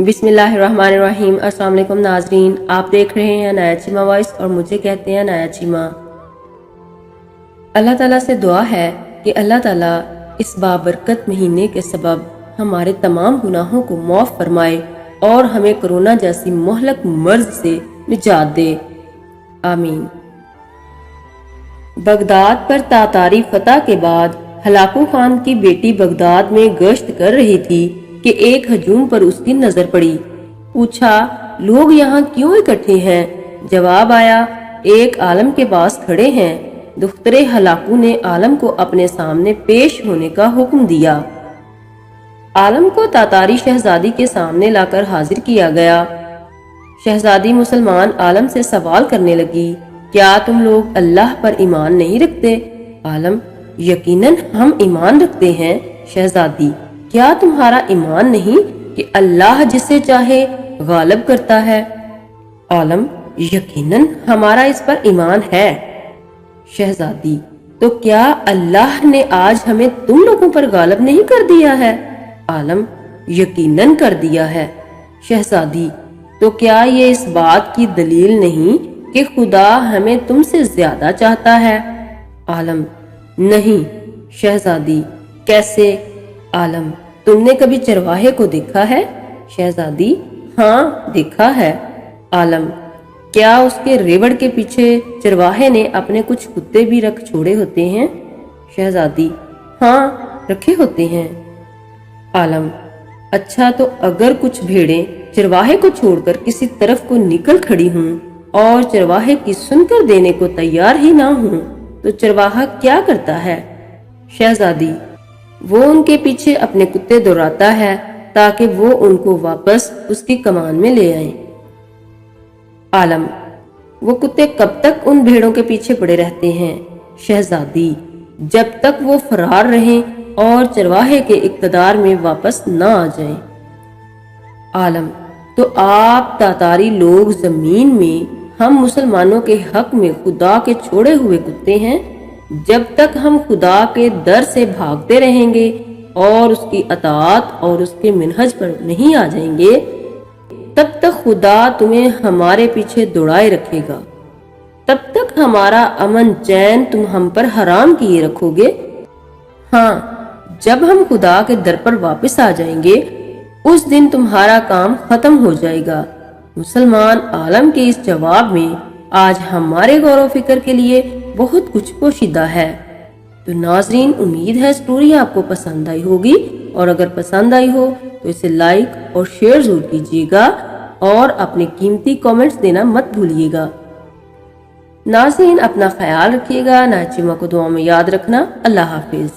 बिस्मिल्लाहिर्रहमानिर्रहीम। अस्सलाम वालेकुम नाजरीन, आप देख रहे हैं अनाया चीमा वॉइस और मुझे कहते हैं अनाया चीमा। अल्लाह ताला से दुआ है कि अल्लाह ताला इस बाबरकत महीने के सबब हमारे तमाम गुनाहों को माफ़ फरमाए और हमें कोरोना जैसी मोहलक मर्ज से निजात दे, आमीन। बगदाद पर तातारी फतह के बाद हलाकू खान की बेटी बगदाद में गश्त कर रही थी कि एक हजूम पर उसकी नजर पड़ी। पूछा, लोग यहाँ क्यों इकट्ठे हैं? जवाब आया, एक आलम के पास खड़े हैं। दुख्तरे हलाकू ने आलम को अपने सामने पेश होने का हुक्म दिया। आलम को तातारी शहजादी के सामने लाकर हाजिर किया गया। शहजादी मुसलमान आलम से सवाल करने लगी, क्या तुम लोग अल्लाह पर ईमान नहीं रखते? आलम, यकीनन हम ईमान रखते हैं। शहजादी, क्या तुम्हारा ईमान नहीं कि अल्लाह जिसे चाहे गालिब करता है? आलम, यकीनन हमारा इस पर ईमान है। शहजादी, तो क्या अल्लाह ने आज हमें तुम लोगों पर गालिब नहीं कर दिया है? आलम, यकीनन कर दिया है। शहजादी, तो क्या ये इस बात की दलील नहीं कि खुदा हमें तुमसे ज्यादा चाहता है? आलम, नहीं। शहजादी, कैसे? आलम, तुमने कभी चरवाहे को देखा है? शहजादी, हाँ देखा है। आलम, क्या उसके रेवड़ के पीछे चरवाहे ने अपने कुछ कुत्ते भी रख छोड़े होते हैं? शहजादी, हाँ रखे होते हैं। आलम, अच्छा, तो अगर कुछ भेड़ें चरवाहे को छोड़कर किसी तरफ को निकल खड़ी हूँ और चरवाहे की सुनकर देने को तैयार ही ना हूँ, तो चरवाहा क्या करता है? शहजादी, वो उनके पीछे अपने कुत्ते दौड़ाता है ताकि वो उनको वापस उसकी कमान में ले आए। आलम, वो कुत्ते कब तक उन भेड़ों के पीछे पड़े रहते हैं? शहजादी, जब तक वो फरार रहें और चरवाहे के इक़्तिदार में वापस ना आ जाएं। आलम, तो आप तातारी लोग जमीन में हम मुसलमानों के हक में खुदा के छोड़े हुए कुत्ते हैं। जब तक हम खुदा के दर से भागते रहेंगे और उसकी अताअत और उसके मिनहज पर नहीं आ जाएंगे, तब तक खुदा तुम्हें हमारे पीछे दौड़ाए रखेगा। तब तक हमारा अमन चैन तुम हम पर हराम किए रखोगे। हाँ, जब हम खुदा के दर पर वापस आ जाएंगे, उस दिन तुम्हारा काम खत्म हो जाएगा। मुसलमान आलम के इस जवाब में आज हमारे गौर फिक्र के लिए बहुत कुछ पोशीदा है। तो नाजरीन, उम्मीद है स्टोरी आपको पसंद आई होगी, और अगर पसंद आई हो तो इसे लाइक और शेयर जरूर कीजिएगा और अपने कीमती कमेंट्स देना मत भूलिएगा। नाजरीन, अपना ख्याल रखिएगा। अनाया चीमा को दुआ में याद रखना। अल्लाह हाफिज।